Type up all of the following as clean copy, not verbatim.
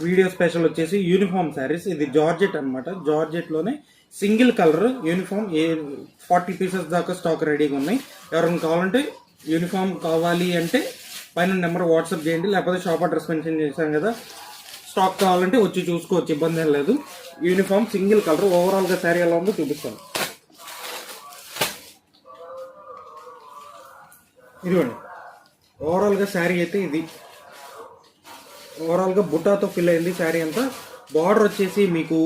Video special వచ్చేసి uniform saris. ఇది georgette అనమాట. జార్జెట్లోనే సింగిల్ కలర్ యూనిఫామ్ 40 పీసెస్ దాకా స్టాక్ రెడీగా ఉన్నాయి. ఎవరైనా కావాలంటే యూనిఫామ్ కావాలి అంటే పైన నెంబర్ వాట్సాప్ చేయండి, లేకపోతే షాప్ అడ్రస్ మెన్షన్ చేశాను కదా, స్టాక్ కావాలంటే వచ్చి చూసుకోవచ్చు, ఇబ్బంది ఏం లేదు. Uniform single colour. ఓవరాల్గా శారీ ఎలా ఉందో చూపిస్తాను. ఇదిగోండి ఓవరాల్గా శారీ అయితే ఇది. ఓవరాల్గా బుట్టాతో ఫిల్ అయింది శారీ అంతా. బార్డర్ వచ్చేసి మీకు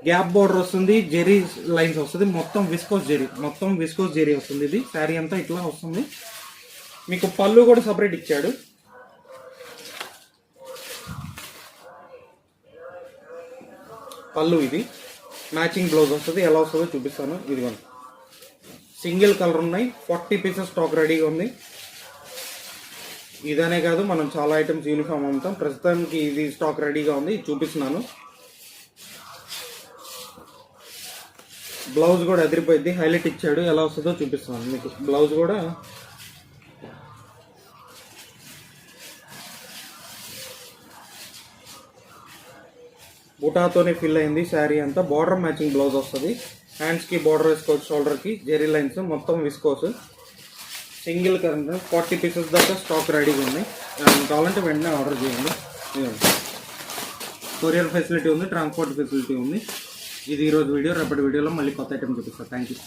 గ్యాప్ బార్డర్ వస్తుంది, జెరీ లైన్స్ వస్తుంది, మొత్తం విస్కోస్ జెరీ వస్తుంది. ఇది శారీ అంతా ఇట్లా వస్తుంది. మీకు పళ్ళు కూడా సపరేట్ ఇచ్చాడు. పళ్ళు ఇది మ్యాచింగ్ బ్లౌజ్ వస్తుంది. ఎలా వస్తుందో చూపిస్తాను. ఇదిగోండి సింగిల్ కలర్ ఉన్నాయి. 40 పీసెస్ స్టాక్ రెడీగా ఉంది. ఇదనే కాదు, మనం చాలా ఐటమ్స్ యూనిఫామ్ అమ్ముతాం. ప్రస్తుతానికి ఇది స్టాక్ రెడీగా ఉంది, చూపిస్తున్నాను. బ్లౌజ్ కూడా అదిరిపోయింది, హైలైట్ ఇచ్చాడు. ఎలా వస్తుందో చూపిస్తున్నాను మీకు. బ్లౌజ్ కూడా బుటాతోనే ఫిల్ అయింది శారీ అంతా. బార్డర్ మ్యాచింగ్ బ్లౌజ్ వస్తుంది. హ్యాండ్స్కి బార్డర్ వేసుకోవచ్చు, షోల్డర్కి జెరీ లైన్స్, మొత్తం విస్కోస్. సింగిల్ కరెంట్ 40 పీసెస్ దాకా స్టాక్ రెడీగా ఉన్నాయి. కావాలంటే వెంటనే ఆర్డర్ చేయండి. కొరియర్ ఫెసిలిటీ ఉంది, ట్రాన్స్పోర్ట్ ఫెసిలిటీ ఉంది. ఇది ఈరోజు వీడియో. రేపటి వీడియోలో మళ్ళీ కొత్త ఐటమ్ చూపిస్తాను. Thank you.